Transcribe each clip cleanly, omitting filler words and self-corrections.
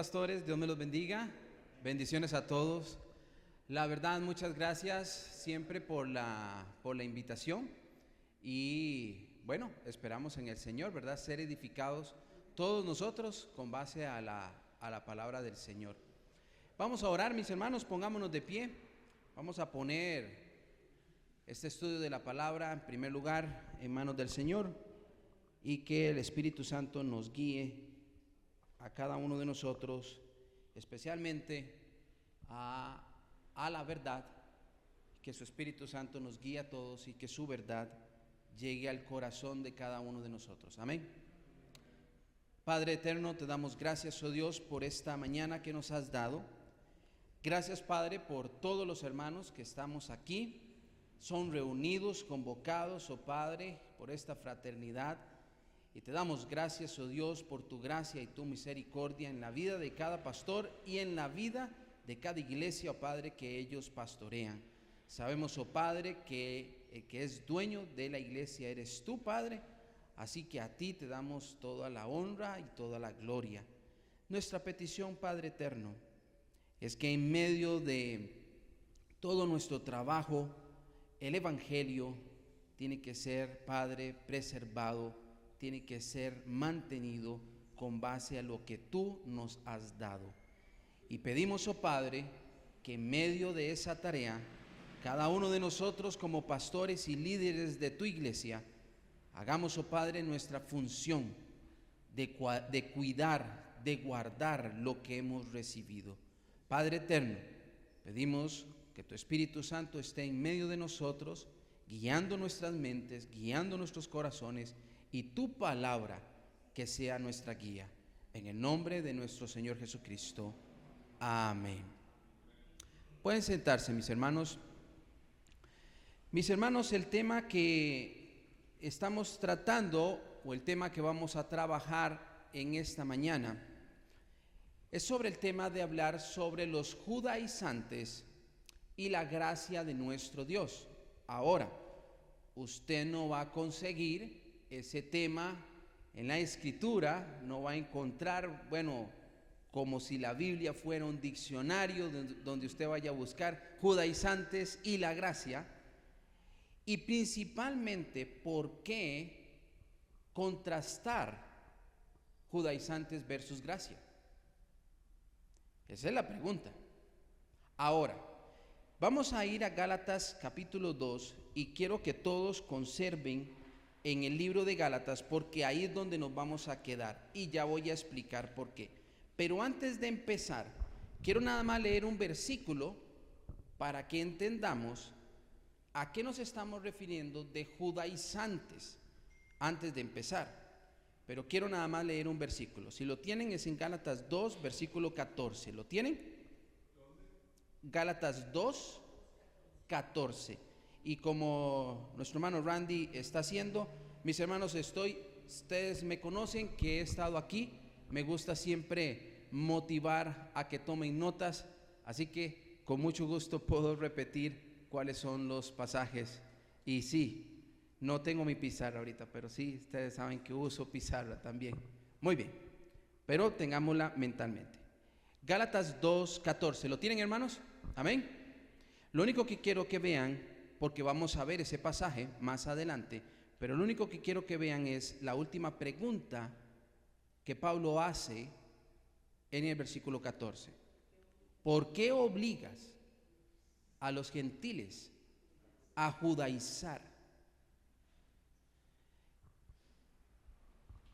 pastores, Dios me los bendiga. Bendiciones a todos. La verdad, muchas gracias siempre por la invitación. Y bueno, esperamos en el Señor, ¿verdad? Ser edificados todos nosotros con base a la palabra del Señor. Vamos a orar, mis hermanos, pongámonos de pie. Vamos a poner este estudio de la palabra en primer lugar en manos del Señor y que el Espíritu Santo nos guíe a cada uno de nosotros, especialmente a la verdad, que su Espíritu Santo nos guíe a todos y que su verdad llegue al corazón de cada uno de nosotros. Amén. Padre eterno, te damos gracias, oh Dios, por esta mañana que nos has dado. Gracias, Padre, por todos los hermanos que estamos aquí, son reunidos, convocados, oh Padre, por esta fraternidad. Y te damos gracias, oh Dios, por tu gracia y tu misericordia en la vida de cada pastor y en la vida de cada iglesia, oh Padre, que ellos pastorean. Sabemos, oh Padre, que el que es dueño de la iglesia eres tú, Padre, así que a ti te damos toda la honra y toda la gloria. Nuestra petición, Padre eterno, es que en medio de todo nuestro trabajo, el evangelio tiene que ser, Padre, preservado, tiene que ser mantenido con base a lo que tú nos has dado. Y pedimos, oh Padre, que en medio de esa tarea, cada uno de nosotros como pastores y líderes de tu iglesia, hagamos, oh Padre, nuestra función de cuidar, de guardar lo que hemos recibido. Padre eterno, pedimos que tu Espíritu Santo esté en medio de nosotros, guiando nuestras mentes, guiando nuestros corazones, y tu palabra que sea nuestra guía. En el nombre de nuestro Señor Jesucristo. Amén. Pueden sentarse, mis hermanos. Mis hermanos, el tema que estamos tratando, o el tema que vamos a trabajar en esta mañana, es sobre el tema de hablar sobre los judaizantes y la gracia de nuestro Dios. Ahora, usted no va a conseguir ese tema en la escritura, no va a encontrar, como si la Biblia fuera un diccionario donde usted vaya a buscar judaizantes y la gracia. Y principalmente, ¿por qué contrastar judaizantes versus gracia? Esa es la pregunta. Ahora, vamos a ir a Gálatas capítulo 2 y quiero que todos conserven en el libro de Gálatas, porque ahí es donde nos vamos a quedar y ya voy a explicar por qué. Pero antes de empezar, quiero nada más leer un versículo para que entendamos a qué nos estamos refiriendo de judaizantes antes de empezar. Pero quiero nada más leer un versículo. Si lo tienen, es en Gálatas 2, versículo 14. ¿Lo tienen? Gálatas 2, 14. Y como nuestro hermano Randy está haciendo, mis hermanos, ustedes me conocen que he estado aquí, me gusta siempre motivar a que tomen notas, así que con mucho gusto puedo repetir cuáles son los pasajes. Y sí, no tengo mi pizarra ahorita, pero sí, ustedes saben que uso pizarra también. Muy bien, pero tengámosla mentalmente. Gálatas 2:14, ¿lo tienen, hermanos? Amén. Lo único que quiero que vean, porque vamos a ver ese pasaje más adelante, pero lo único que quiero que vean es la última pregunta que Pablo hace en el versículo 14. ¿Por qué obligas a los gentiles a judaizar?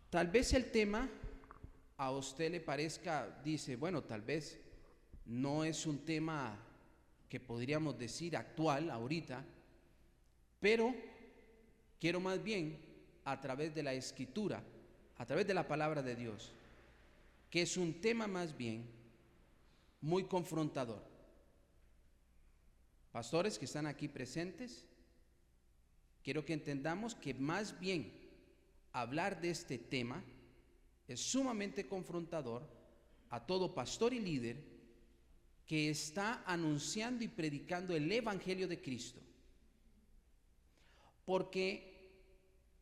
Tal vez el tema a usted le parezca, dice, tal vez no es un tema que podríamos decir actual ahorita, pero quiero más bien a través de la escritura, a través de la palabra de Dios, que es un tema más bien muy confrontador. Pastores que están aquí presentes, quiero que entendamos que más bien hablar de este tema es sumamente confrontador a todo pastor y líder que está anunciando y predicando el evangelio de Cristo. Porque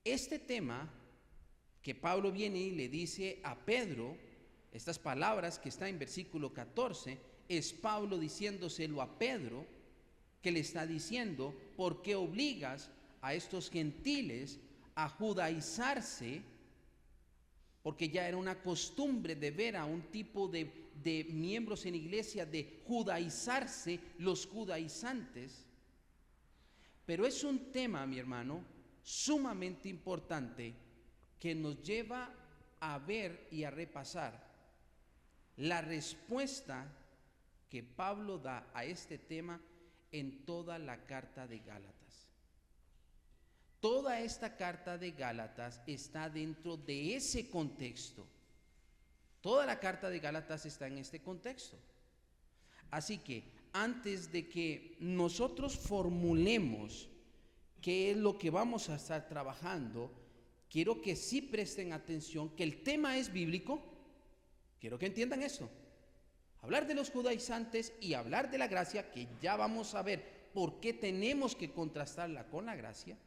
este tema que Pablo viene y le dice a Pedro estas palabras que está en versículo 14, es Pablo diciéndoselo a Pedro, que le está diciendo: ¿por qué obligas a estos gentiles a judaizarse? Porque ya era una costumbre de ver a un tipo de miembros en iglesia de judaizarse, los judaizantes. Pero es un tema, mi hermano, sumamente importante, que nos lleva a ver y a repasar la respuesta que Pablo da a este tema en toda la carta de Gálatas. Toda esta carta de Gálatas está dentro de ese contexto. Toda la carta de Gálatas está en este contexto. Así que antes de que nosotros formulemos qué es lo que vamos a estar trabajando, quiero que sí presten atención, que el tema es bíblico. Quiero que entiendan esto. Hablar de los judaizantes y hablar de la gracia, que ya vamos a ver por qué tenemos que contrastarla con la gracia.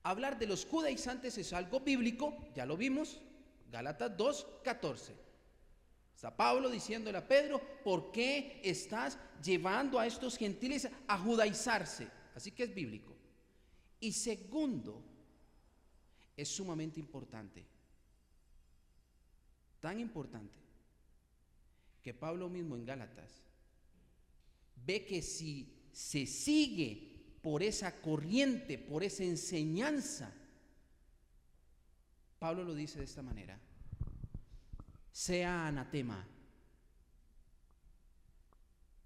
Hablar de los judaizantes es algo bíblico, ya lo vimos, Gálatas 2:14. Está Pablo diciéndole a Pedro: ¿por qué estás llevando a estos gentiles a judaizarse? Así que es bíblico. Y segundo, es sumamente importante, tan importante, que Pablo mismo en Gálatas ve que si se sigue por esa corriente, por esa enseñanza, Pablo lo dice de esta manera: sea anatema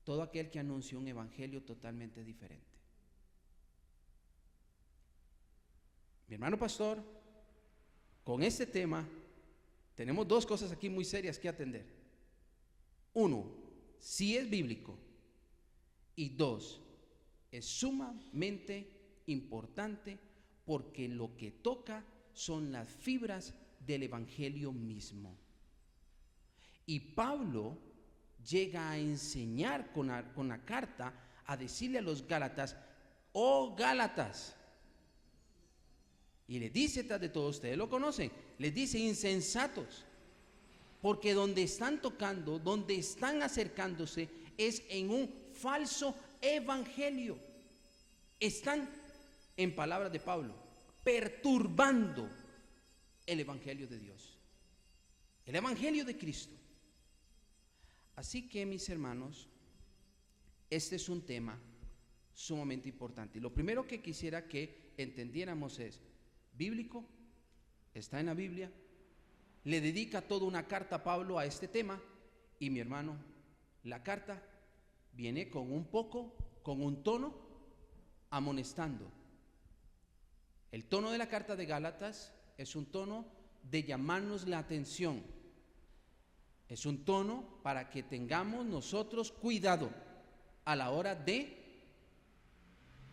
todo aquel que anuncie un evangelio totalmente diferente. Mi hermano pastor, con este tema tenemos dos cosas aquí muy serias que atender. Uno, si es bíblico, y dos, es sumamente importante porque lo que toca son las fibras del evangelio mismo. Y Pablo llega a enseñar con la carta, a decirle a los Gálatas: oh Gálatas, y le dice, tras de todo, ustedes lo conocen, les dice: insensatos, porque donde están tocando, donde están acercándose, es en un falso evangelio. Están, en palabras de Pablo, perturbando el evangelio de Dios, el evangelio de Cristo. Así que, mis hermanos, este es un tema sumamente importante. Y lo primero que quisiera que entendiéramos es bíblico, está en la Biblia, le dedica toda una carta a Pablo a este tema. Y mi hermano, la carta viene con un tono amonestando. El tono de la carta de Gálatas es un tono de llamarnos la atención. Es un tono para que tengamos nosotros cuidado a la hora de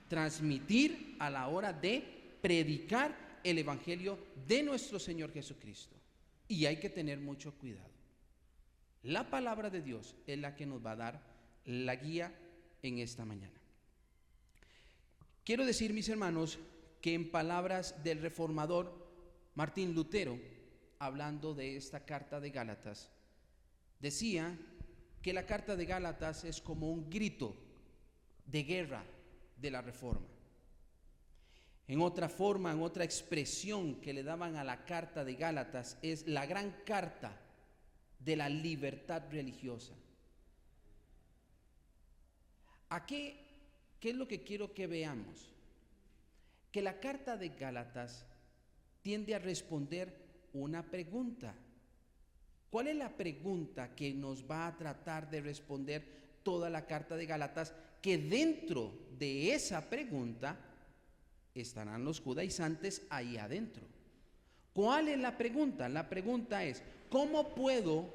transmitir, a la hora de predicar el evangelio de nuestro Señor Jesucristo. Y hay que tener mucho cuidado. La palabra de Dios es la que nos va a dar la guía en esta mañana. Quiero decir, mis hermanos, que en palabras del reformador Martín Lutero, hablando de esta carta de Gálatas, decía que la carta de Gálatas es como un grito de guerra de la reforma. En otra forma, en otra expresión que le daban a la carta de Gálatas, es la gran carta de la libertad religiosa. Aquí, ¿qué es lo que quiero que veamos? Que la carta de Gálatas tiende a responder una pregunta. ¿Cuál es la pregunta que nos va a tratar de responder toda la carta de Gálatas? Que dentro de esa pregunta estarán los judaizantes ahí adentro. ¿Cuál es la pregunta? La pregunta es: ¿cómo puede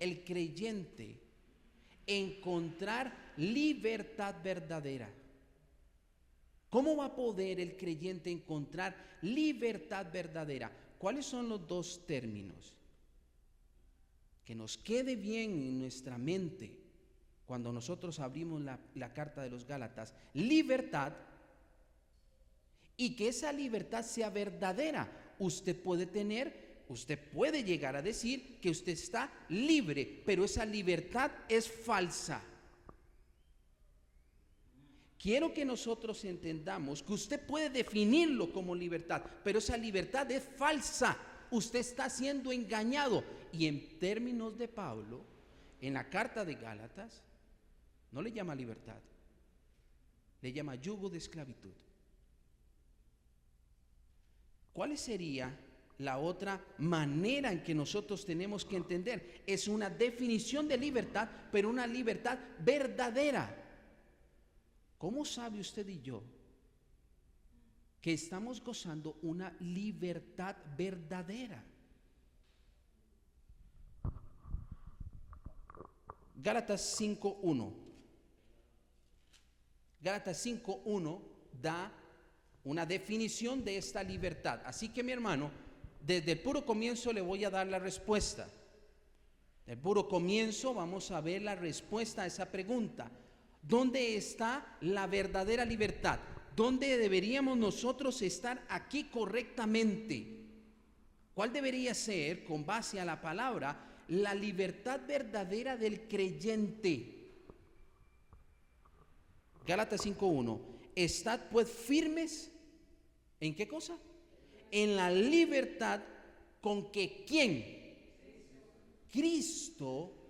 el creyente encontrar libertad verdadera? ¿Cómo va a poder el creyente encontrar libertad verdadera? ¿Cuáles son los dos términos? Que nos quede bien en nuestra mente cuando nosotros abrimos la carta de los Gálatas: libertad, y que esa libertad sea verdadera. Usted puede tener usted puede llegar a decir que usted está libre, pero esa libertad es falsa. Quiero que nosotros entendamos que usted puede definirlo como libertad, pero esa libertad es falsa. Usted está siendo engañado. Y en términos de Pablo, en la carta de Gálatas, no le llama libertad, le llama yugo de esclavitud. ¿Cuál sería la otra manera en que nosotros tenemos que entender? Es una definición de libertad, pero una libertad verdadera. ¿Cómo sabe usted y yo que estamos gozando una libertad verdadera? Gálatas 5:1. Gálatas 5:1 da una definición de esta libertad. Así que, mi hermano, desde el puro comienzo le voy a dar la respuesta. Del puro comienzo vamos a ver la respuesta a esa pregunta. ¿Dónde está la verdadera libertad? ¿Dónde deberíamos nosotros estar aquí correctamente? ¿Cuál debería ser, con base a la palabra, la libertad verdadera del creyente? Gálatas 5:1. Estad pues firmes. ¿En qué cosa? En la libertad con que ¿quién? Cristo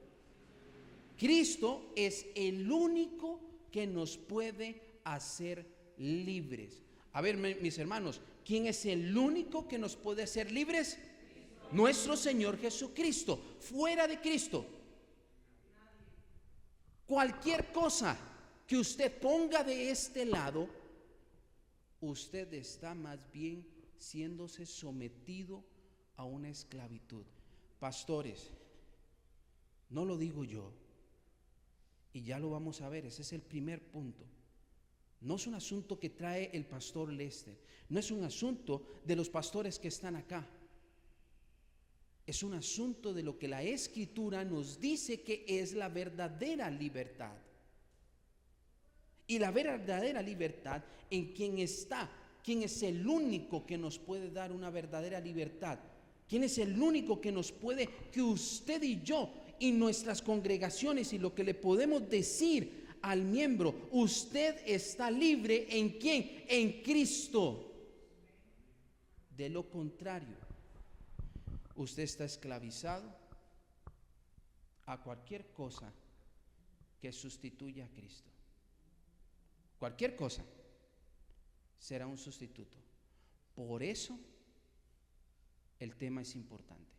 es el único que nos puede hacer libres. A ver, mis hermanos, ¿quién es el único que nos puede hacer libres? Nuestro Señor Jesucristo. Fuera de Cristo, cualquier cosa que usted ponga de este lado, usted está más bien siéndose sometido a una esclavitud. Pastores, no lo digo yo, y ya lo vamos a ver, ese es el primer punto. No es un asunto que trae el pastor Lester, no es un asunto de los pastores que están acá. Es un asunto de lo que la Escritura nos dice que es la verdadera libertad. Y la verdadera libertad en quién está, quién es el único que nos puede dar una verdadera libertad, quién es el único que nos puede, que usted y yo y nuestras congregaciones, y lo que le podemos decir al miembro, usted está libre ¿en quién? En Cristo. De lo contrario, usted está esclavizado a cualquier cosa que sustituya a Cristo. Cualquier cosa será un sustituto. Por eso el tema es importante.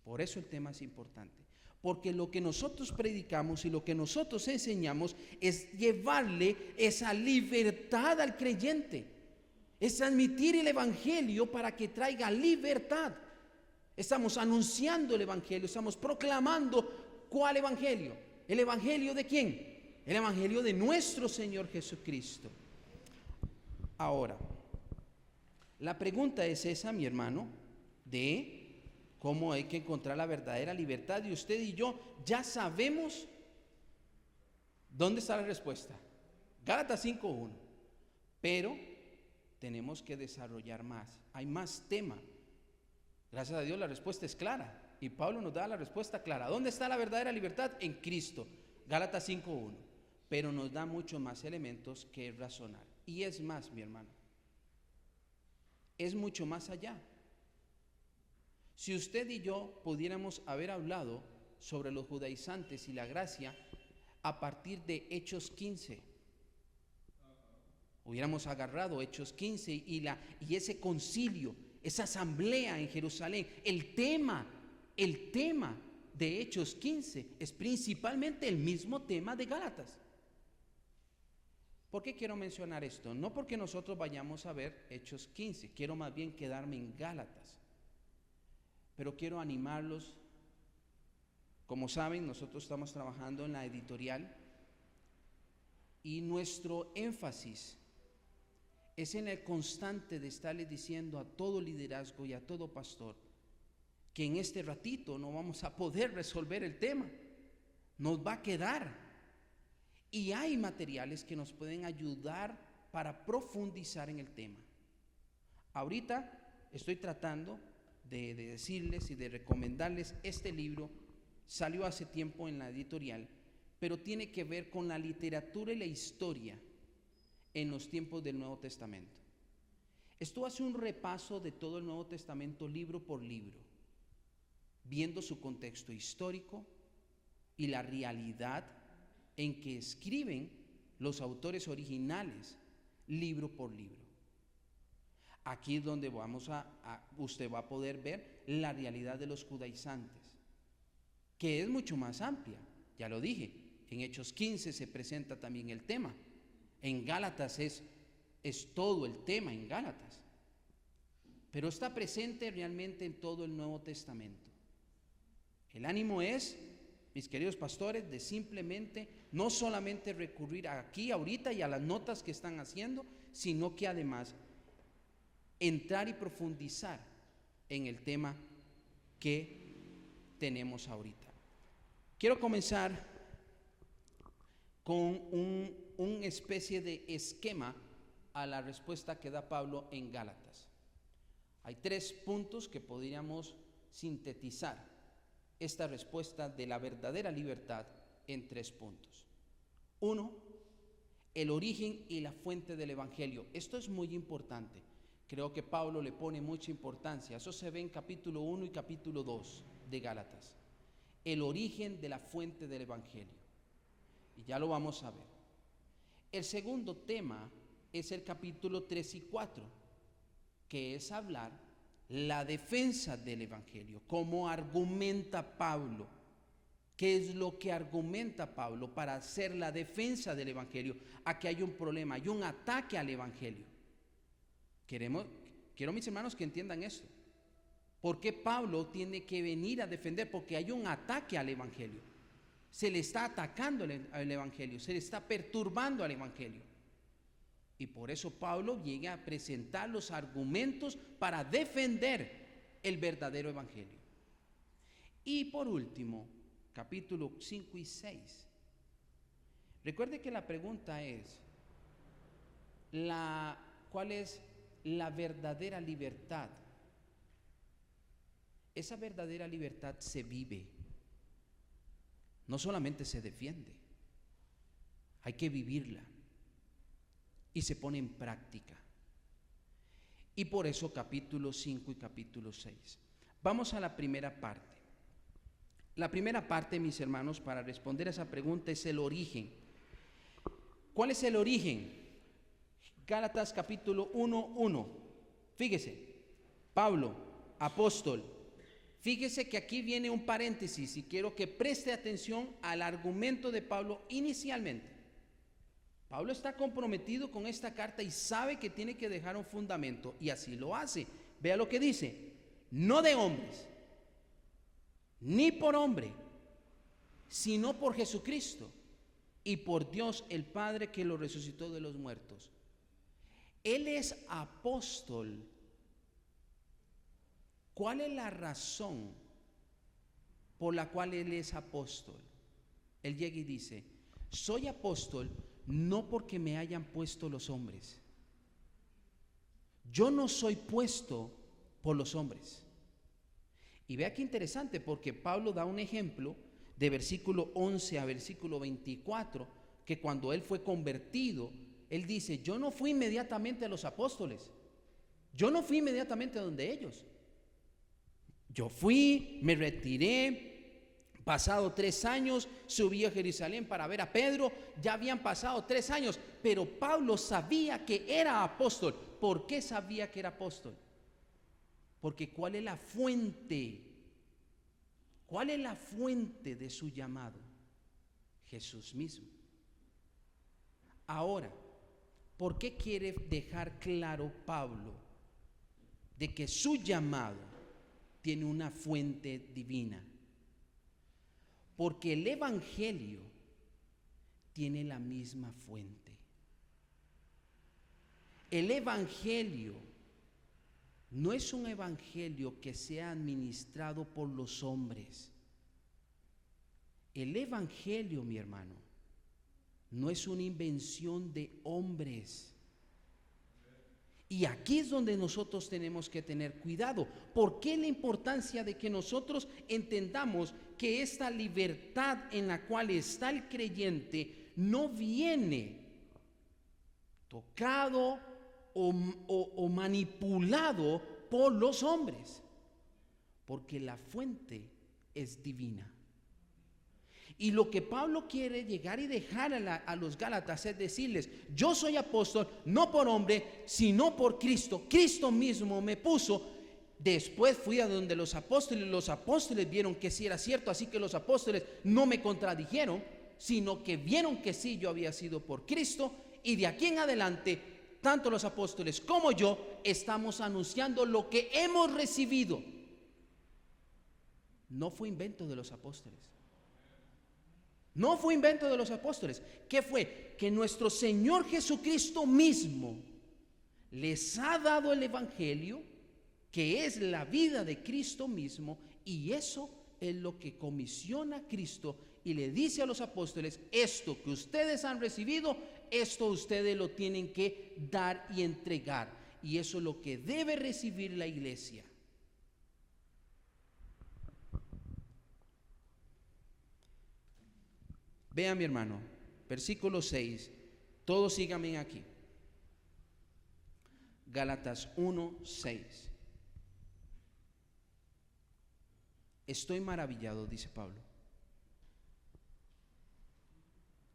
Por eso el tema es importante. Porque lo que nosotros predicamos y lo que nosotros enseñamos es llevarle esa libertad al creyente. Es transmitir el evangelio para que traiga libertad. Estamos anunciando el evangelio, estamos proclamando ¿cuál evangelio? ¿El evangelio de quién? El evangelio de nuestro Señor Jesucristo. Ahora, la pregunta es esa, mi hermano, de cómo hay que encontrar la verdadera libertad. Y usted y yo ya sabemos dónde está la respuesta. Gálatas 5:1. Pero tenemos que desarrollar más. Hay más tema. Gracias a Dios la respuesta es clara. Y Pablo nos da la respuesta clara. ¿Dónde está la verdadera libertad? En Cristo. Gálatas 5:1. Pero nos da muchos más elementos que razonar. Y es más, mi hermano, es mucho más allá. Si usted y yo pudiéramos haber hablado sobre los judaizantes y la gracia a partir de Hechos 15, hubiéramos agarrado Hechos 15 y ese concilio, esa asamblea en Jerusalén, el tema de Hechos 15 es principalmente el mismo tema de Gálatas. ¿Por qué quiero mencionar esto? No porque nosotros vayamos a ver Hechos 15, quiero más bien quedarme en Gálatas. Pero quiero animarlos. Como saben, nosotros estamos trabajando en la editorial y nuestro énfasis es en el constante de estarles diciendo a todo liderazgo y a todo pastor que en este ratito no vamos a poder resolver el tema, nos va a quedar. Y hay materiales que nos pueden ayudar para profundizar en el tema. Ahorita estoy tratando de decirles y de recomendarles este libro. Salió hace tiempo en la editorial, pero tiene que ver con la literatura y la historia en los tiempos del Nuevo Testamento. Esto hace un repaso de todo el Nuevo Testamento libro por libro, viendo su contexto histórico y la realidad en que escriben los autores originales libro por libro. Aquí es donde usted va a poder ver la realidad de los judaizantes, que es mucho más amplia. Ya lo dije, en Hechos 15 se presenta también el tema. En Gálatas es todo el tema en Gálatas. Pero está presente realmente en todo el Nuevo Testamento. El ánimo es, mis queridos pastores, de simplemente no solamente recurrir aquí, ahorita y a las notas que están haciendo, sino que además entrar y profundizar en el tema que tenemos ahorita. Quiero comenzar con una especie de esquema a la respuesta que da Pablo en Gálatas. Hay 3 puntos que podríamos sintetizar esta respuesta de la verdadera libertad en 3 puntos. 1, el origen y la fuente del Evangelio. Esto es muy importante. Creo que Pablo le pone mucha importancia. Eso se ve en capítulo 1 y capítulo 2 de Gálatas. El origen de la fuente del Evangelio. Y ya lo vamos a ver. El segundo tema es el capítulo 3 y 4, que es hablar la defensa del Evangelio. ¿Cómo argumenta Pablo? ¿Qué es lo que argumenta Pablo para hacer la defensa del Evangelio? Aquí hay un problema, hay un ataque al Evangelio. Quiero, mis hermanos, que entiendan esto. ¿Por qué Pablo tiene que venir a defender? Porque hay un ataque al Evangelio. Se le está atacando al Evangelio, se le está perturbando al Evangelio. Y por eso Pablo llega a presentar los argumentos para defender el verdadero Evangelio. Y por último, capítulo 5 y 6. Recuerde que la pregunta es, ¿cuál es la verdadera libertad? Esa verdadera libertad se vive, no solamente se defiende, hay que vivirla y se pone en práctica. Y por eso capítulo 5 y capítulo 6. Vamos a la primera parte. La primera parte, mis hermanos, para responder a esa pregunta es el origen. ¿Cuál es el origen? Gálatas capítulo 1:1. Fíjese, Pablo, apóstol. Fíjese que aquí viene un paréntesis y quiero que preste atención al argumento de Pablo inicialmente. Pablo está comprometido con esta carta y sabe que tiene que dejar un fundamento, y así lo hace. Vea lo que dice: no de hombres, ni por hombre, sino por Jesucristo y por Dios el Padre que lo resucitó de los muertos. Él es apóstol. ¿Cuál es la razón por la cual él es apóstol? Él llega y dice: soy apóstol no porque me hayan puesto los hombres. Yo no soy puesto por los hombres. Y vea qué interesante, porque Pablo da un ejemplo de versículo 11 a versículo 24, que cuando él fue convertido, él dice: yo no fui inmediatamente a los apóstoles, yo no fui inmediatamente a donde ellos. Yo fui, me retiré, pasado 3 años, subí a Jerusalén para ver a Pedro, ya habían pasado 3 años, pero Pablo sabía que era apóstol. ¿Por qué sabía que era apóstol? Porque ¿cuál es la fuente? ¿Cuál es la fuente de su llamado? Jesús mismo. Ahora, ¿por qué quiere dejar claro Pablo de que su llamado tiene una fuente divina? Porque el Evangelio tiene la misma fuente. El Evangelio no es un evangelio que sea administrado por los hombres. El Evangelio, mi hermano, no es una invención de hombres. Y aquí es donde nosotros tenemos que tener cuidado. ¿Por qué la importancia de que nosotros entendamos que esta libertad en la cual está el creyente no viene tocado o manipulado por los hombres? Porque la fuente es divina. Y lo que Pablo quiere llegar y dejar a los Gálatas es decirles: yo soy apóstol no por hombre, sino por Cristo. Cristo mismo me puso. Después fui a donde los apóstoles vieron que sí era cierto, así que los apóstoles no me contradijeron, sino que vieron que sí, yo había sido por Cristo. Y de aquí en adelante, tanto los apóstoles como yo estamos anunciando lo que hemos recibido. No fue invento de los apóstoles. No fue invento de los apóstoles. ¿Qué fue? Que nuestro Señor Jesucristo mismo les ha dado el Evangelio, que es la vida de Cristo mismo, y eso es lo que comisiona a Cristo y le dice a los apóstoles: esto que ustedes han recibido, esto ustedes lo tienen que dar y entregar, y eso es lo que debe recibir la iglesia. Vean, mi hermano, versículo 6, todos síganme aquí. Gálatas 1:6. Estoy maravillado, dice Pablo,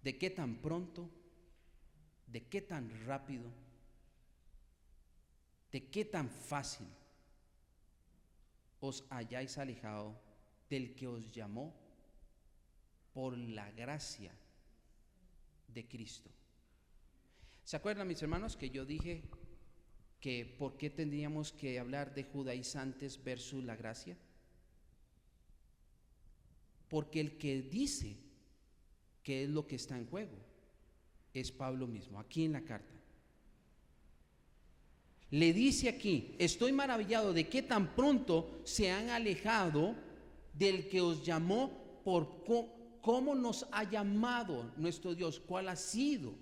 de qué tan pronto, de qué tan rápido, de qué tan fácil os hayáis alejado del que os llamó por la gracia de Cristo. ¿Se acuerdan, mis hermanos, que yo dije que por qué tendríamos que hablar de judaizantes versus la gracia? Porque el que dice que es lo que está en juego es Pablo mismo, aquí en la carta. Le dice aquí: estoy maravillado de qué tan pronto se han alejado del que os llamó por cómo nos ha llamado nuestro Dios, cuál ha sido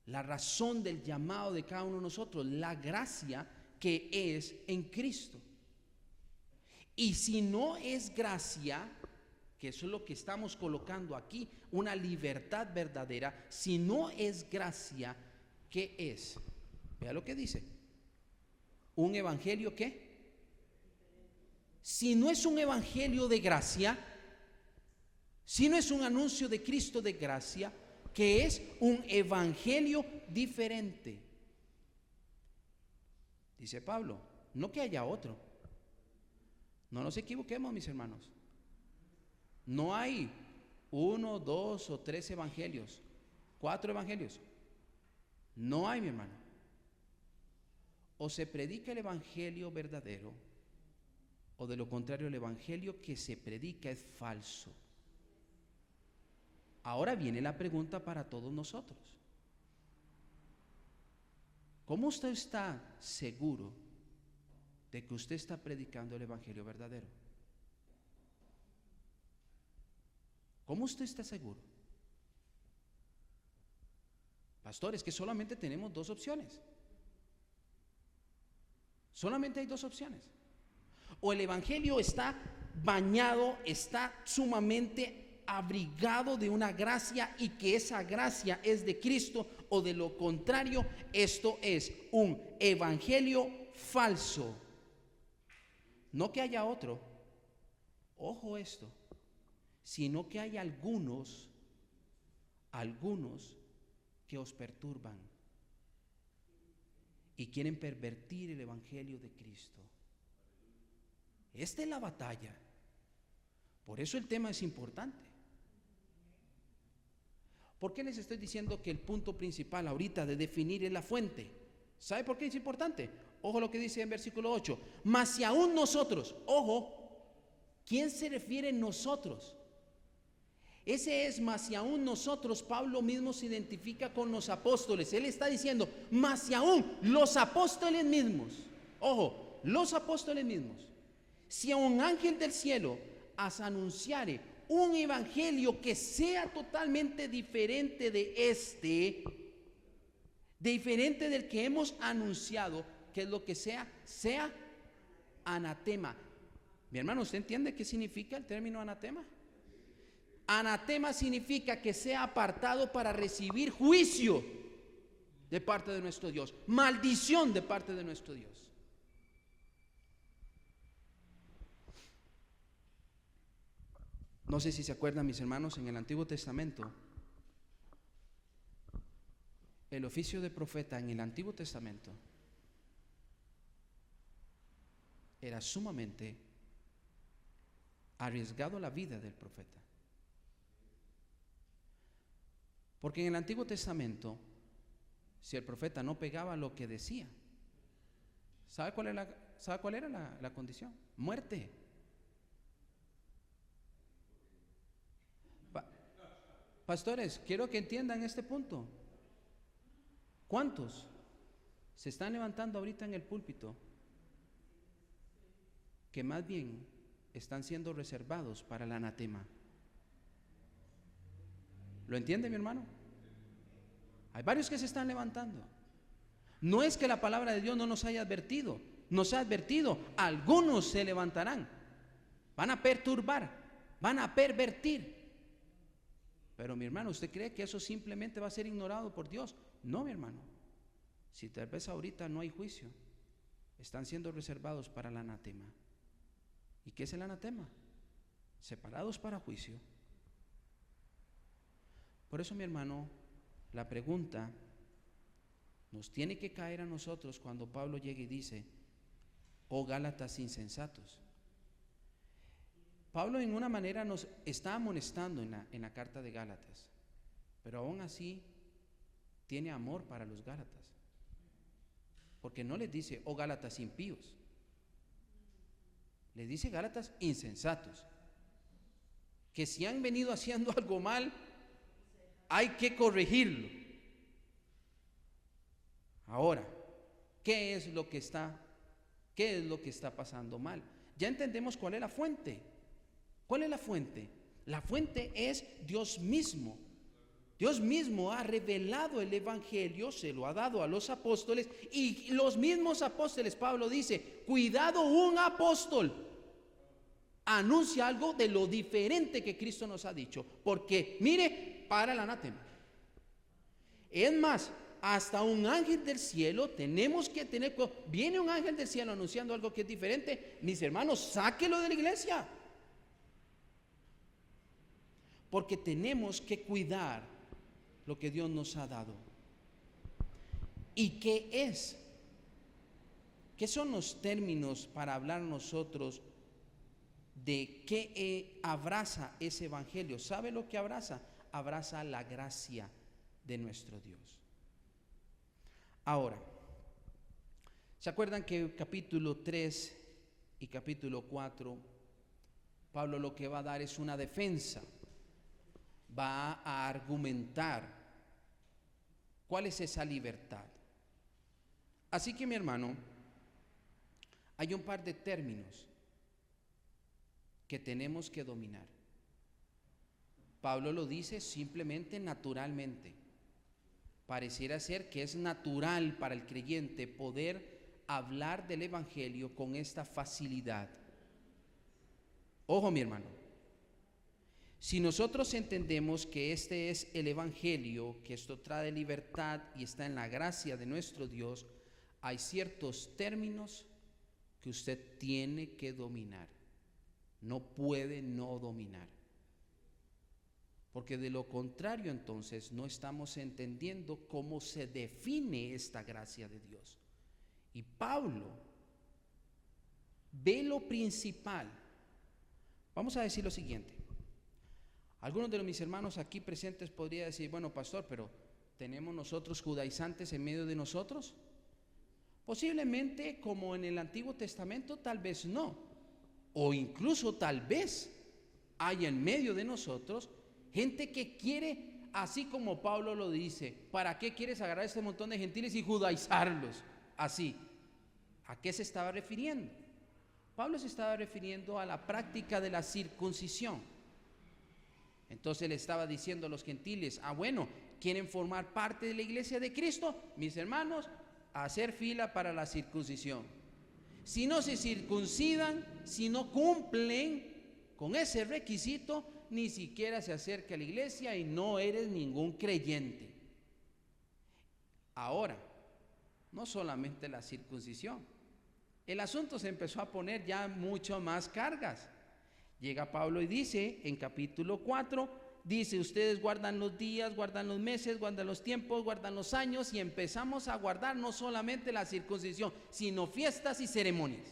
la razón del llamado de cada uno de nosotros, la gracia que es en Cristo. Y si no es gracia, que eso es lo que estamos colocando aquí, una libertad verdadera, si no es gracia, ¿qué es? Vea lo que dice: ¿un evangelio qué? Si no es un evangelio de gracia, si no es un anuncio de Cristo de gracia, que es un evangelio diferente. Dice Pablo, no que haya otro. No nos equivoquemos, mis hermanos. No hay 1, 2 o 3 evangelios, 4 evangelios. No hay, mi hermano. O se predica el evangelio verdadero, o de lo contrario, el evangelio que se predica es falso. Ahora viene la pregunta para todos nosotros: ¿cómo usted está seguro de que usted está predicando el evangelio verdadero? ¿Cómo usted está seguro? Pastor, es que solamente tenemos 2 opciones. Solamente hay 2 opciones. O el evangelio está bañado, está sumamente abrigado de una gracia, y que esa gracia es de Cristo, o de lo contrario, esto es un evangelio falso. No que haya otro, ojo esto, sino que hay algunos que os perturban y quieren pervertir el evangelio de Cristo. Esta es la batalla. Por eso el tema es importante. ¿Por qué les estoy diciendo que el punto principal ahorita de definir es la fuente? ¿Sabe por qué es importante? Ojo lo que dice en versículo 8. Mas si aún nosotros, ojo, ¿quién se refiere nosotros? Ese es mas si aún nosotros. Pablo mismo se identifica con los apóstoles. Él está diciendo, mas si aún los apóstoles mismos, ojo, los apóstoles mismos, si a un ángel del cielo as anunciare un evangelio que sea totalmente diferente de este, diferente del que hemos anunciado, que es lo que sea anatema. Mi hermano, ¿usted entiende qué significa el término anatema? Anatema significa que sea apartado para recibir juicio de parte de nuestro Dios, maldición de parte de nuestro Dios. No sé si se acuerdan, mis hermanos, en el Antiguo Testamento, el oficio de profeta en el Antiguo Testamento era sumamente arriesgado la vida del profeta. Porque en el Antiguo Testamento, si el profeta no pegaba lo que decía, ¿sabe cuál era la condición? Muerte. Pastores, quiero que entiendan este punto. ¿Cuántos se están levantando ahorita en el púlpito que más bien están siendo reservados para el anatema? ¿Lo entiende, mi hermano? Hay varios que se están levantando. No es que la palabra de Dios no nos haya advertido, nos ha advertido. Algunos se levantarán, van a perturbar, van a pervertir. Pero mi hermano, ¿usted cree que eso simplemente va a ser ignorado por Dios? No, mi hermano. Si tal vez ahorita no hay juicio, están siendo reservados para el anatema. ¿Y qué es el anatema? Separados para juicio. Por eso, mi hermano, la pregunta nos tiene que caer a nosotros cuando Pablo llega y dice: oh Gálatas insensatos. Pablo en una manera nos está amonestando en la carta de Gálatas, pero aún así tiene amor para los Gálatas, porque no les dice oh Gálatas impíos, les dice Gálatas insensatos, que si han venido haciendo algo mal hay que corregirlo. Ahora, ¿qué es lo que está pasando mal? Ya entendemos cuál es la fuente. ¿Cuál es la fuente? La fuente es Dios mismo. Dios mismo ha revelado el evangelio, se lo ha dado a los apóstoles, y los mismos apóstoles, Pablo dice: cuidado, un apóstol anuncia algo de lo diferente que Cristo nos ha dicho, porque mire, para el anatema. Es más, hasta un ángel del cielo tenemos que tener, viene un ángel del cielo anunciando algo que es diferente, mis hermanos, sáquelo de la iglesia, porque tenemos que cuidar lo que Dios nos ha dado. ¿Y qué son los términos para hablar nosotros de qué abraza ese evangelio? ¿Sabe lo que abraza? Abraza la gracia de nuestro Dios. Ahora, ¿se acuerdan que capítulo 3 y capítulo 4, Pablo lo que va a dar es una defensa? Va a argumentar cuál es esa libertad. Así que, mi hermano, hay un par de términos que tenemos que dominar. Pablo lo dice simplemente naturalmente. Pareciera ser que es natural para el creyente poder hablar del evangelio con esta facilidad. Ojo, mi hermano. Si nosotros entendemos que este es el evangelio, que esto trae libertad y está en la gracia de nuestro Dios, hay ciertos términos que usted tiene que dominar. No puede no dominar. Porque de lo contrario, entonces, no estamos entendiendo cómo se define esta gracia de Dios. Y Pablo ve lo principal. Vamos a decir lo siguiente. Algunos de mis hermanos aquí presentes podrían decir: bueno, pastor, pero ¿tenemos nosotros judaizantes en medio de nosotros? Posiblemente, como en el Antiguo Testamento, tal vez no. O incluso tal vez hay en medio de nosotros gente que quiere, así como Pablo lo dice: ¿para qué quieres agarrar a este montón de gentiles y judaizarlos? Así. ¿A qué se estaba refiriendo? Pablo se estaba refiriendo a la práctica de la circuncisión. Entonces, Entonces le estaba diciendo a los gentiles, bueno, ¿quieren formar parte de la iglesia de Cristo? Mis hermanos, a hacer fila para la circuncisión. Si no se circuncidan, si no cumplen con ese requisito, ni siquiera se acerca a la iglesia y no eres ningún creyente. Ahora, no solamente la circuncisión, el asunto se empezó a poner ya mucho más cargas. Llega Pablo y dice en capítulo 4, dice, ustedes guardan los días, guardan los meses, guardan los tiempos, guardan los años, y empezamos a guardar no solamente la circuncisión, sino fiestas y ceremonias.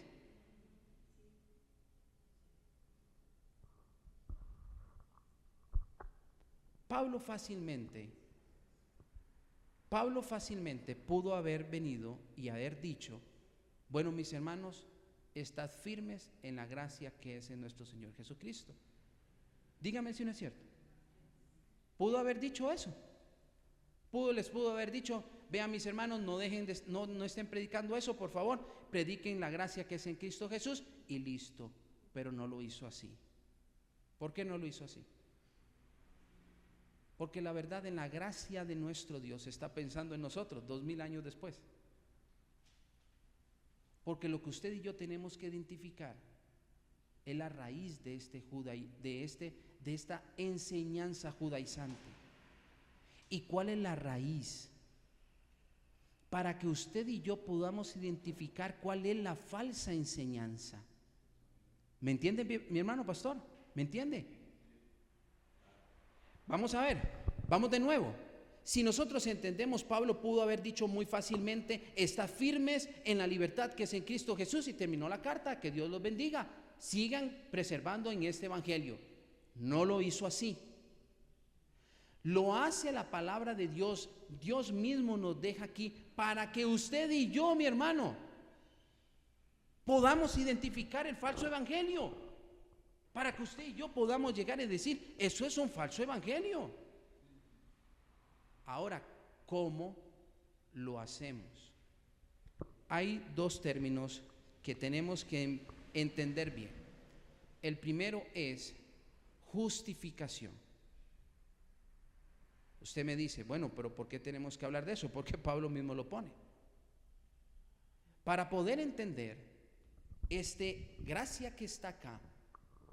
Pablo fácilmente pudo haber venido y haber dicho, bueno, mis hermanos, estad firmes en la gracia que es en nuestro Señor Jesucristo. Dígame si no es cierto. Pudo haber dicho eso. Les pudo haber dicho, vean mis hermanos, no estén predicando eso, por favor, prediquen la gracia que es en Cristo Jesús, y listo. Pero no lo hizo así. ¿Por qué no lo hizo así? Porque la verdad, en la gracia de nuestro Dios está pensando en nosotros 2000 años después. Porque lo que usted y yo tenemos que identificar es la raíz de esta enseñanza judaizante. ¿Y cuál es la raíz? Para que usted y yo podamos identificar cuál es la falsa enseñanza. ¿Me entiende, mi hermano pastor? ¿Me entiende? Vamos a ver, vamos de nuevo. Si nosotros entendemos, Pablo pudo haber dicho muy fácilmente, está firmes en la libertad que es en Cristo Jesús, y terminó la carta, que Dios los bendiga, sigan preservando en este evangelio. No lo hizo así. Lo hace la palabra de Dios. Dios mismo nos deja aquí para que usted y yo, mi hermano, podamos identificar el falso evangelio. Para que usted y yo podamos llegar y decir, eso es un falso evangelio. Ahora, ¿cómo lo hacemos? Hay dos términos que tenemos que entender bien. El primero es justificación. Usted me dice, bueno, pero ¿por qué tenemos que hablar de eso? Porque Pablo mismo lo pone. Para poder entender gracia que está acá,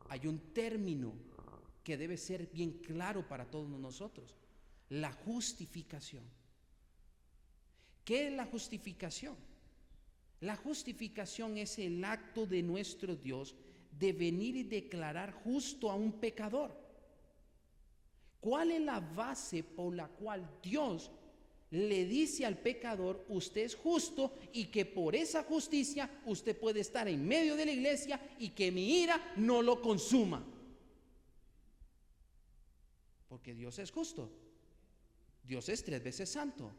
hay un término que debe ser bien claro para todos nosotros: la justificación. ¿Qué es la justificación? La justificación es el acto de nuestro Dios de venir y declarar justo a un pecador. ¿Cuál es la base por la cual Dios le dice al pecador, usted es justo, y que por esa justicia usted puede estar en medio de la iglesia y que mi ira no lo consuma? Porque Dios es justo. Dios es 3 veces santo.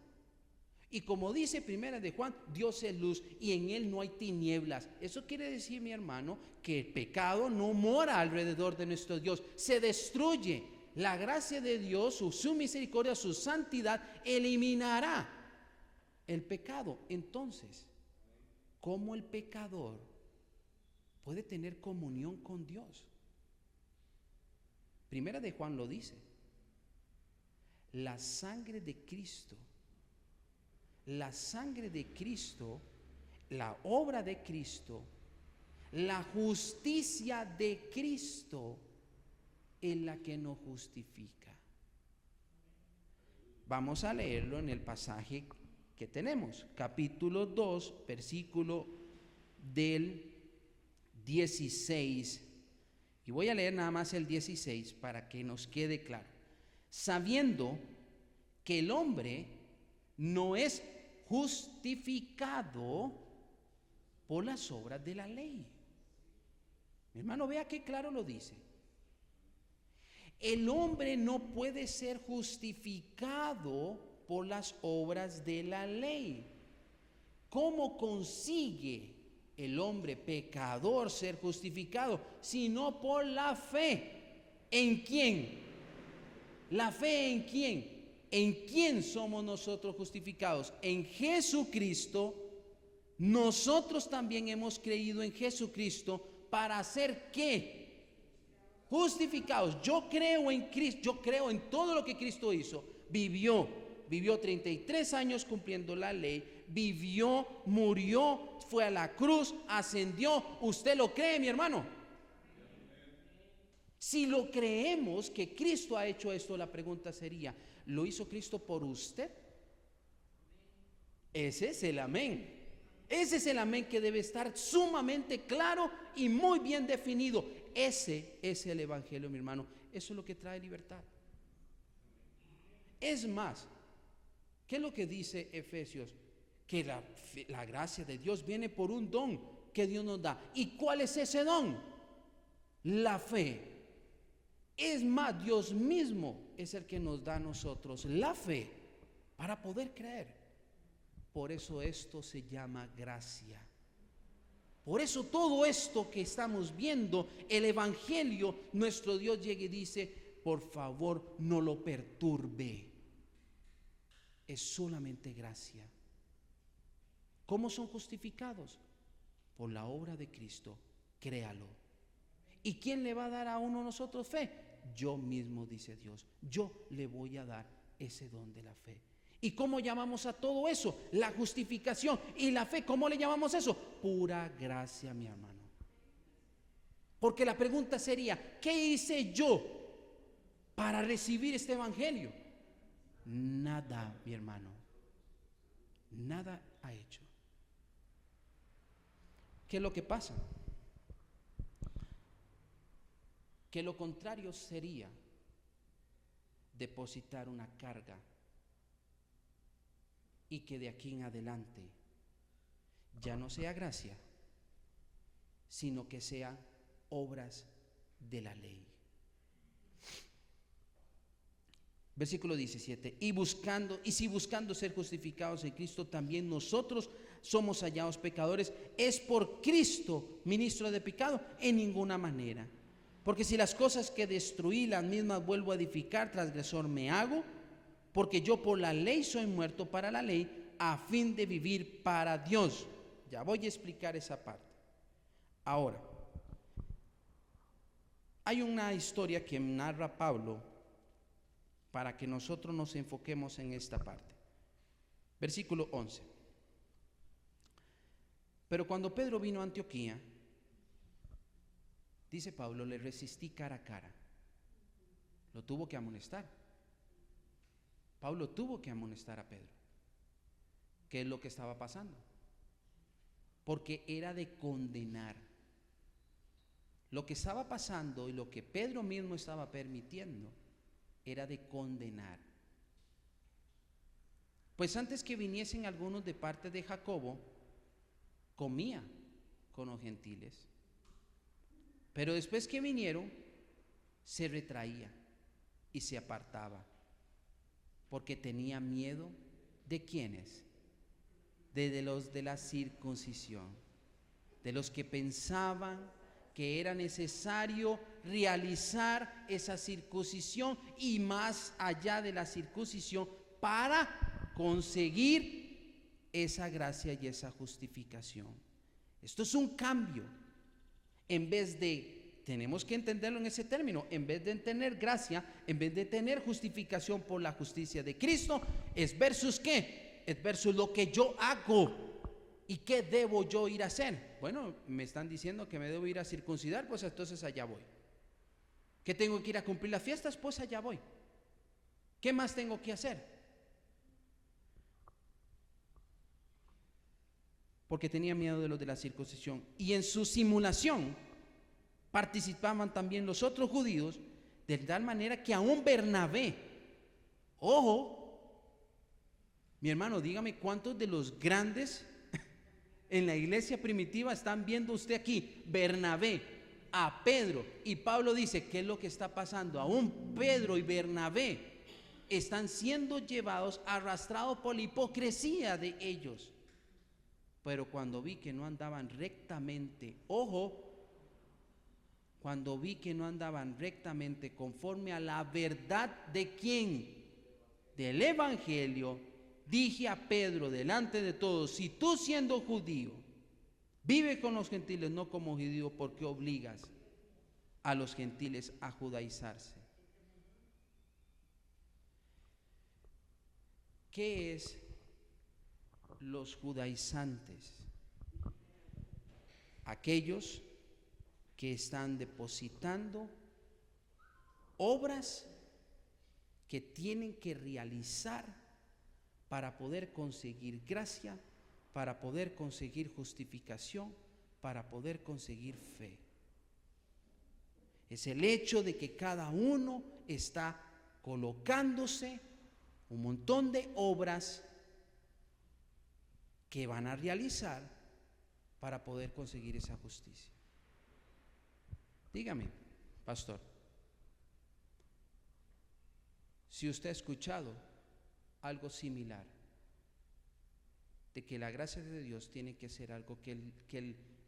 Y como dice Primera de Juan, Dios es luz y en él no hay tinieblas. Eso quiere decir, mi hermano, que el pecado no mora alrededor de nuestro Dios, se destruye. La gracia de Dios, su misericordia, su santidad eliminará el pecado. Entonces, ¿cómo el pecador puede tener comunión con Dios? Primera de Juan lo dice. La sangre de Cristo, la obra de Cristo, la justicia de Cristo es la que nos justifica. Vamos a leerlo en el pasaje que tenemos, capítulo 2, versículo del 16. Y voy a leer nada más el 16 para que nos quede claro. Sabiendo que el hombre no es justificado por las obras de la ley. Mi hermano, vea qué claro lo dice. El hombre no puede ser justificado por las obras de la ley. ¿Cómo consigue el hombre pecador ser justificado? Sino por la fe. ¿En quién? ¿La fe en quién? ¿En quién somos nosotros justificados? En Jesucristo. Nosotros también hemos creído en Jesucristo para hacer ¿qué? justificados. Yo creo en Cristo, yo creo en todo lo que Cristo hizo. Vivió 33 años cumpliendo la ley, vivió, murió, fue a la cruz, ascendió. ¿Usted lo cree, mi hermano? Si lo creemos que Cristo ha hecho esto, la pregunta sería, ¿lo hizo Cristo por usted? Ese es el amén. Ese es el amén que debe estar sumamente claro y muy bien definido. Ese es el evangelio, mi hermano. Eso es lo que trae libertad. Es más, ¿qué es lo que dice Efesios? Que la gracia de Dios viene por un don que Dios nos da. ¿Y cuál es ese don? La fe. Es más, Dios mismo es el que nos da a nosotros la fe para poder creer. Por eso esto se llama gracia. Por eso todo esto que estamos viendo, el evangelio, nuestro Dios llega y dice, por favor, no lo perturbe. Es solamente gracia. ¿Cómo son justificados? Por la obra de Cristo. Créalo. ¿Y quién le va a dar a uno a nosotros fe? Yo mismo, dice Dios. Yo le voy a dar ese don de la fe. ¿Y cómo llamamos a todo eso? La justificación y la fe. ¿Cómo le llamamos eso? Pura gracia, mi hermano. Porque la pregunta sería, ¿qué hice yo para recibir este evangelio? Nada, mi hermano. Nada ha hecho. ¿Qué es lo que pasa? Que lo contrario sería depositar una carga y que de aquí en adelante ya no sea gracia, sino que sean obras de la ley. Versículo 17, y si buscando ser justificados en Cristo también nosotros somos hallados pecadores, ¿es por Cristo ministro de pecado? En ninguna manera. Porque si las cosas que destruí las mismas vuelvo a edificar, transgresor me hago, porque yo por la ley soy muerto para la ley, a fin de vivir para Dios. Ya voy a explicar esa parte. Ahora, hay una historia que narra Pablo para que nosotros nos enfoquemos en esta parte. Versículo 11. Pero cuando Pedro vino a Antioquía, dice Pablo, le resistí cara a cara. Lo tuvo que amonestar. Pablo tuvo que amonestar a Pedro. ¿Qué es lo que estaba pasando? Porque era de condenar. Lo que estaba pasando y lo que Pedro mismo estaba permitiendo era de condenar. Pues antes que viniesen algunos de parte de Jacobo, comía con los gentiles. Pero después que vinieron, se retraía y se apartaba, porque tenía miedo ¿de quiénes? De los de la circuncisión, de los que pensaban que era necesario realizar esa circuncisión y más allá de la circuncisión para conseguir esa gracia y esa justificación. Esto es un cambio. En vez de, tenemos que entenderlo en ese término, en vez de tener gracia, en vez de tener justificación por la justicia de Cristo, es versus ¿qué? Es versus lo que yo hago. ¿Y qué debo yo ir a hacer? Bueno, me están diciendo que me debo ir a circuncidar, pues entonces allá voy. ¿Que tengo que ir a cumplir las fiestas? Pues allá voy. ¿Qué más tengo que hacer? Porque tenía miedo de los de la circuncisión. Y en su simulación participaban también los otros judíos, de tal manera que aún Bernabé, ojo, mi hermano, dígame cuántos de los grandes en la iglesia primitiva están viendo usted aquí. Bernabé, a Pedro, y Pablo dice, ¿qué es lo que está pasando? Aún Pedro y Bernabé están siendo llevados, arrastrados por la hipocresía de ellos. Pero cuando vi que no andaban rectamente, ojo, cuando vi que no andaban rectamente conforme a la verdad de quién, del evangelio, dije a Pedro delante de todos, si tú siendo judío, vive con los gentiles, no como judío, ¿por qué obligas a los gentiles a judaizarse. ¿Qué es los judaizantes? Aquellos que están depositando obras que tienen que realizar para poder conseguir gracia, para poder conseguir justificación, para poder conseguir fe. Es el hecho de que cada uno está colocándose un montón de obras que van a realizar para poder conseguir esa justicia. Dígame, pastor, si usted ha escuchado algo similar, de que la gracia de Dios tiene que ser algo que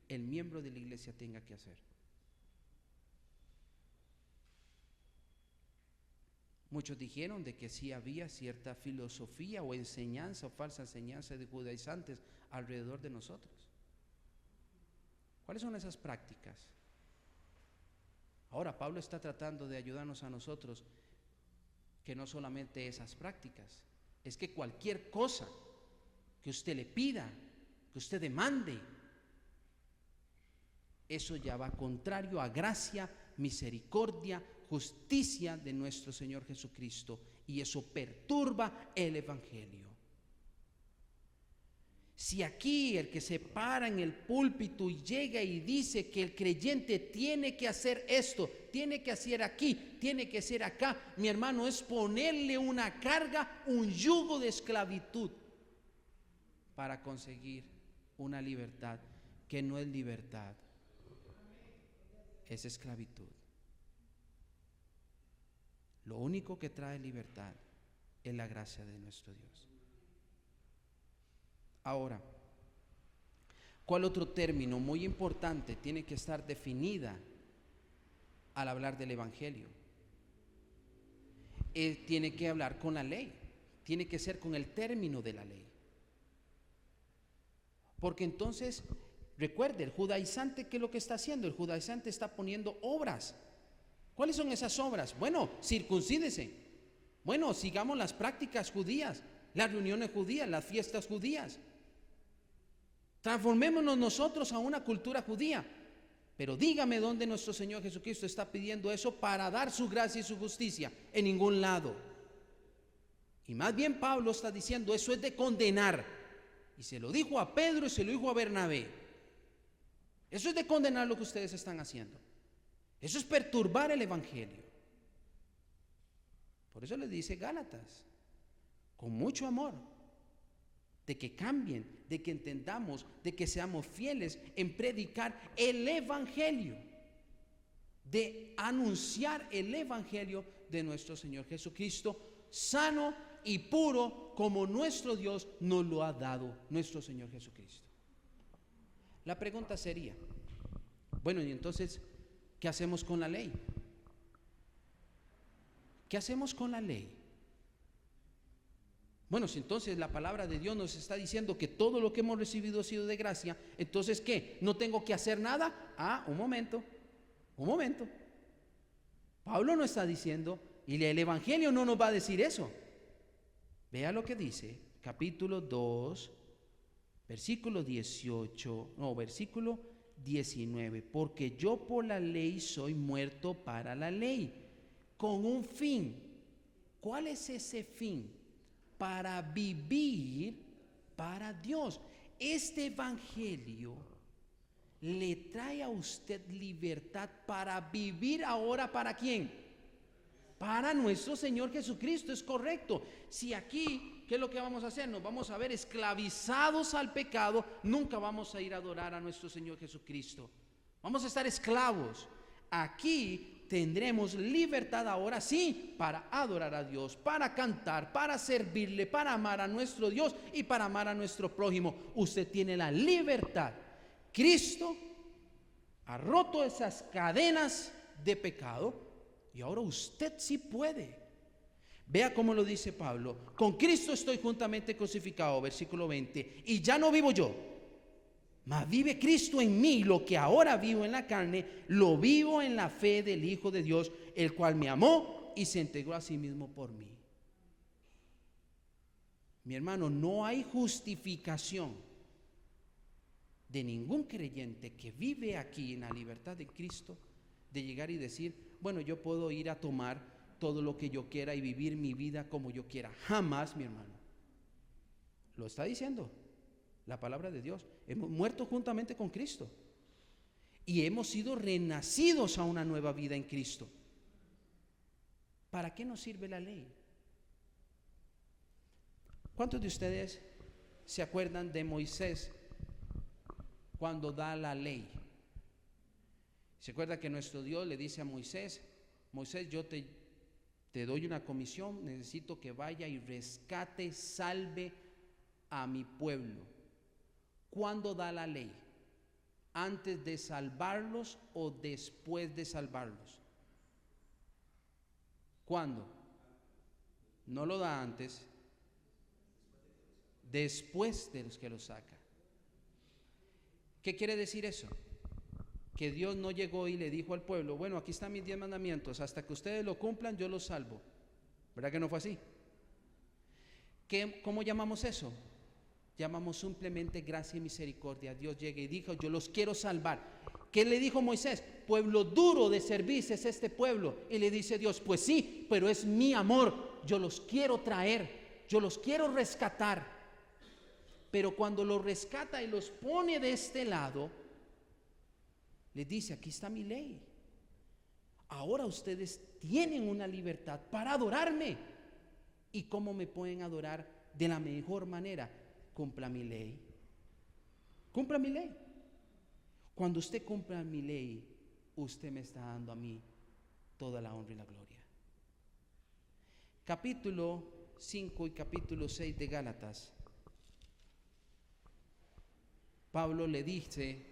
el miembro de la iglesia tenga que hacer. Muchos dijeron de que sí había cierta filosofía o enseñanza o falsa enseñanza de judaizantes alrededor de nosotros. ¿Cuáles son esas prácticas? Ahora Pablo está tratando de ayudarnos a nosotros que no solamente esas prácticas, es que cualquier cosa que usted le pida, que usted demande, eso ya va contrario a gracia, misericordia, justicia de nuestro Señor Jesucristo, y eso perturba el evangelio. Si aquí el que se para en el púlpito y llega y dice que el creyente tiene que hacer esto, tiene que hacer aquí, tiene que hacer acá, mi hermano, es ponerle una carga, un yugo de esclavitud para conseguir una libertad que no es libertad, es esclavitud. Lo único que trae libertad es la gracia de nuestro Dios. Ahora, ¿cuál otro término muy importante tiene que estar definida al hablar del evangelio? Tiene que hablar con la ley, tiene que ser con el término de la ley. Porque entonces, recuerde, el judaizante, ¿qué es lo que está haciendo? El judaizante está poniendo obras. ¿Cuáles son esas obras? Bueno, circuncídese. Bueno, sigamos las prácticas judías, las reuniones judías, las fiestas judías. Transformémonos nosotros a una cultura judía. Pero dígame dónde nuestro Señor Jesucristo está pidiendo eso para dar su gracia y su justicia. En ningún lado. Y más bien Pablo está diciendo, eso es de condenar. Y se lo dijo a Pedro y se lo dijo a Bernabé. Eso es de condenar lo que ustedes están haciendo. Eso es perturbar el evangelio. Por eso les dice Gálatas, con mucho amor, de que cambien, de que entendamos, de que seamos fieles en predicar el evangelio, de anunciar el evangelio de nuestro Señor Jesucristo, sano y puro como nuestro Dios nos lo ha dado, nuestro Señor Jesucristo. La pregunta sería, bueno, y entonces, ¿qué hacemos con la ley? ¿Qué hacemos con la ley? Bueno, si entonces la palabra de Dios nos está diciendo que todo lo que hemos recibido ha sido de gracia, entonces ¿qué? ¿No tengo que hacer nada? Un momento. Pablo no está diciendo, y el evangelio no nos va a decir eso. Vea lo que dice, capítulo 2, versículo 19, porque yo por la ley soy muerto para la ley, con un fin. ¿Cuál es ese fin? Para vivir para Dios. Este evangelio le trae a usted libertad para vivir ahora. ¿Para quién? Para nuestro Señor Jesucristo, es correcto. Si aquí, ¿qué es lo que vamos a hacer? Nos vamos a ver esclavizados al pecado, nunca vamos a ir a adorar a nuestro Señor Jesucristo. Vamos a estar esclavos. Aquí tendremos libertad ahora sí para adorar a Dios, para cantar, para servirle, para amar a nuestro Dios y para amar a nuestro prójimo. Usted tiene la libertad. Cristo ha roto esas cadenas de pecado y ahora usted sí puede. Vea cómo lo dice Pablo. Con Cristo estoy juntamente crucificado, versículo 20, y ya no vivo yo, Mas vive Cristo en mí, lo que ahora vivo en la carne, lo vivo en la fe del Hijo de Dios, el cual me amó y se entregó a sí mismo por mí. Mi hermano, no hay justificación de ningún creyente que vive aquí en la libertad de Cristo de llegar y decir, bueno, yo puedo ir a tomar todo lo que yo quiera y vivir mi vida como yo quiera. Jamás, mi hermano. Lo está diciendo la palabra de Dios. Hemos muerto juntamente con Cristo y hemos sido renacidos a una nueva vida en Cristo. ¿Para qué nos sirve la ley? ¿Cuántos de ustedes se acuerdan de Moisés cuando da la ley? ¿Se acuerda que nuestro Dios le dice a Moisés, Moisés, yo te doy una comisión, necesito que vaya y rescate, salve a mi pueblo? ¿Cuándo da la ley? ¿Antes de salvarlos o después de salvarlos? ¿Cuándo? No lo da antes, después de los que los saca. ¿Qué quiere decir eso? Que Dios no llegó y le dijo al pueblo, bueno, aquí están mis 10 mandamientos, hasta que ustedes lo cumplan yo los salvo. ¿Verdad que no fue así? ¿Cómo llamamos eso? Llamamos simplemente gracia y misericordia. Dios llega y dijo, yo los quiero salvar. ¿Qué le dijo Moisés? Pueblo duro de servicio es este pueblo. Y le dice Dios, pues sí, pero es mi amor, yo los quiero traer, yo los quiero rescatar. Pero cuando los rescata y los pone de este lado, les dice, aquí está mi ley. Ahora ustedes tienen una libertad para adorarme. ¿Y cómo me pueden adorar? De la mejor manera. Cumpla mi ley. Cumpla mi ley. Cuando usted cumpla mi ley, usted me está dando a mí toda la honra y la gloria. Capítulo 5 y capítulo 6 de Gálatas. Pablo le dice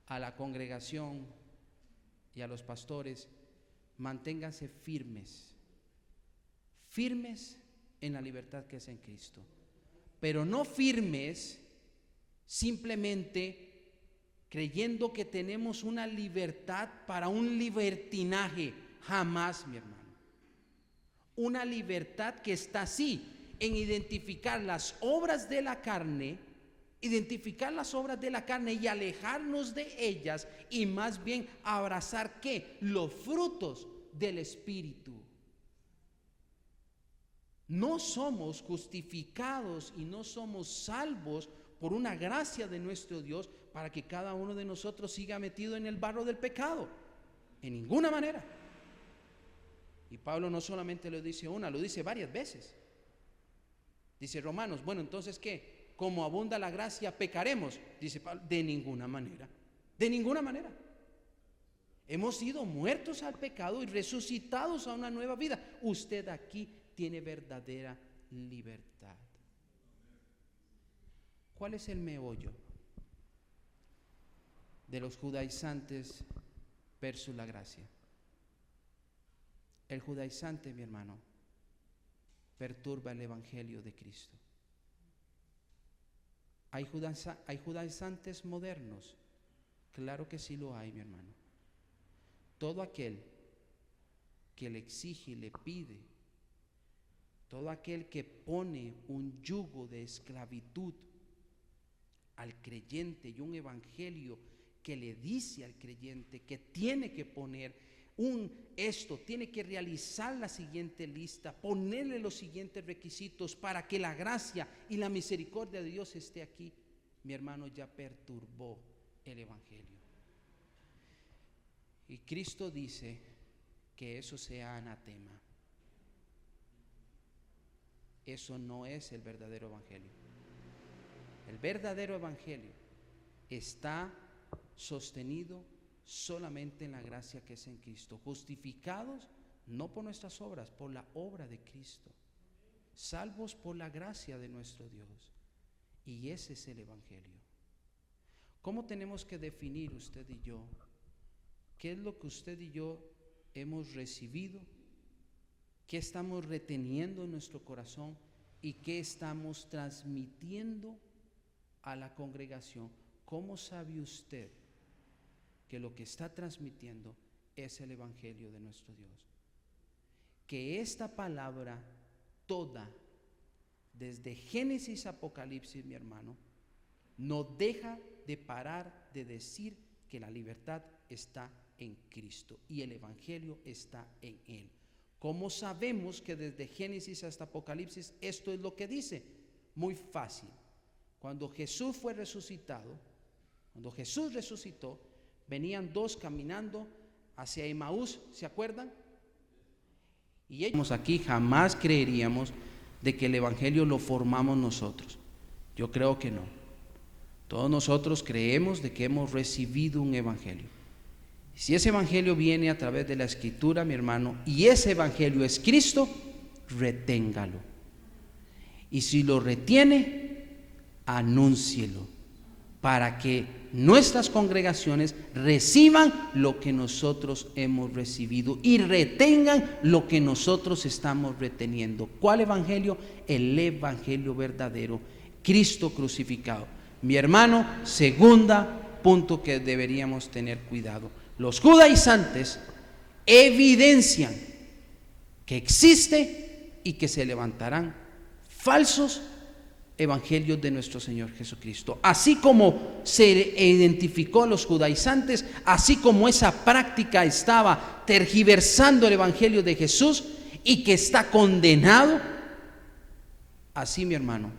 a la congregación y a los pastores, manténganse firmes, firmes en la libertad que es en Cristo, pero no firmes simplemente creyendo que tenemos una libertad para un libertinaje. Jamás, mi hermano. Una libertad que está así en identificar las obras de la carne, identificar las obras de la carne y alejarnos de ellas, y más bien abrazar ¿qué? Los frutos del Espíritu. No somos justificados y no somos salvos por una gracia de nuestro Dios para que cada uno de nosotros siga metido en el barro del pecado. En ninguna manera. Y Pablo no solamente lo dice una, lo dice varias veces. Dice Romanos, bueno, entonces ¿qué? Como abunda la gracia, pecaremos. Dice Pablo, de ninguna manera. De ninguna manera. Hemos sido muertos al pecado y resucitados a una nueva vida. Usted aquí tiene verdadera libertad. ¿Cuál es el meollo de los judaizantes versus la gracia? El judaizante, mi hermano, perturba el evangelio de Cristo. ¿Hay judaizantes modernos? Claro que sí lo hay, mi hermano. Todo aquel que le exige y le pide, todo aquel que pone un yugo de esclavitud al creyente y un evangelio que le dice al creyente que tiene que poner tiene que realizar la siguiente lista, ponerle los siguientes requisitos para que la gracia y la misericordia de Dios esté aquí, mi hermano, ya perturbó el evangelio. Y Cristo dice que eso sea anatema. Eso no es el verdadero evangelio. El verdadero evangelio está sostenido solamente en la gracia que es en Cristo, justificados no por nuestras obras, por la obra de Cristo, salvos por la gracia de nuestro Dios. Y ese es el evangelio. ¿Cómo tenemos que definir usted y yo qué es lo que usted y yo hemos recibido, qué estamos reteniendo en nuestro corazón y qué estamos transmitiendo a la congregación ¿cómo sabe usted que lo que está transmitiendo es el Evangelio de nuestro Dios? Que esta palabra toda, desde Génesis a Apocalipsis, mi hermano, no deja de parar de decir que la libertad está en Cristo y el Evangelio está en Él. ¿Cómo sabemos que desde Génesis hasta Apocalipsis esto es lo que dice? Muy fácil. Cuando Jesús fue resucitado, cuando Jesús resucitó, venían dos caminando hacia Emaús, ¿se acuerdan? Y ellos aquí jamás creeríamos de que el Evangelio lo formamos nosotros. Yo creo que no. Todos nosotros creemos de que hemos recibido un Evangelio. Si ese Evangelio viene a través de la Escritura, mi hermano, y ese Evangelio es Cristo, reténgalo. Y si lo retiene, anúncielo, para que nuestras congregaciones reciban lo que nosotros hemos recibido y retengan lo que nosotros estamos reteniendo. ¿Cuál evangelio? El evangelio verdadero, Cristo crucificado. Mi hermano, segunda punto que deberíamos tener cuidado. Los judaizantes evidencian que existe y que se levantarán falsos evangelios de nuestro Señor Jesucristo. Así como se identificó a los judaizantes, así como esa práctica estaba tergiversando el evangelio de Jesús y que está condenado, así, mi hermano,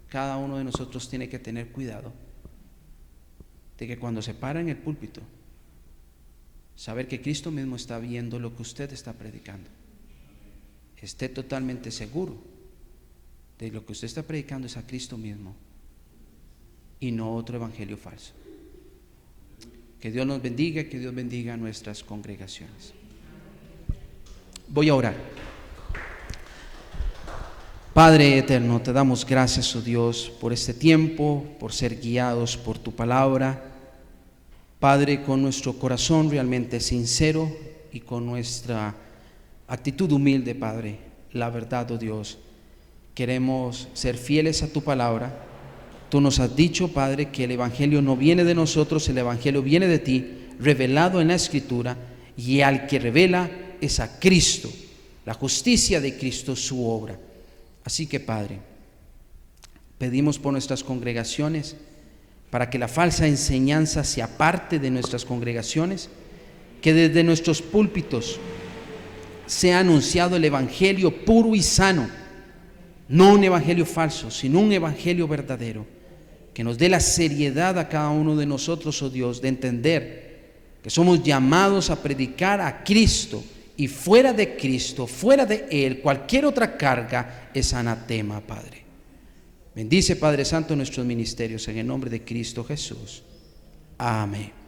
cada uno de nosotros tiene que tener cuidado de que cuando se para en el púlpito, saber que Cristo mismo está viendo lo que usted está predicando. Esté totalmente seguro de lo que usted está predicando es a Cristo mismo y no otro evangelio falso. Que Dios nos bendiga, que Dios bendiga a nuestras congregaciones. Voy a orar. Padre eterno, te damos gracias, oh Dios, por este tiempo, por ser guiados por tu palabra. Padre, con nuestro corazón realmente sincero y con nuestra actitud humilde, Padre, la verdad, oh Dios, queremos ser fieles a tu palabra. Tú nos has dicho, Padre, que el evangelio no viene de nosotros, el evangelio viene de ti, revelado en la Escritura, y al que revela es a Cristo, la justicia de Cristo, su obra. Así que, Padre, pedimos por nuestras congregaciones, para que la falsa enseñanza se aparte de nuestras congregaciones, que desde nuestros púlpitos sea anunciado el evangelio puro y sano, no un evangelio falso, sino un evangelio verdadero, que nos dé la seriedad a cada uno de nosotros, oh Dios, de entender que somos llamados a predicar a Cristo, y fuera de Cristo, fuera de Él, cualquier otra carga es anatema, Padre. Bendice, Padre Santo, nuestros ministerios en el nombre de Cristo Jesús. Amén.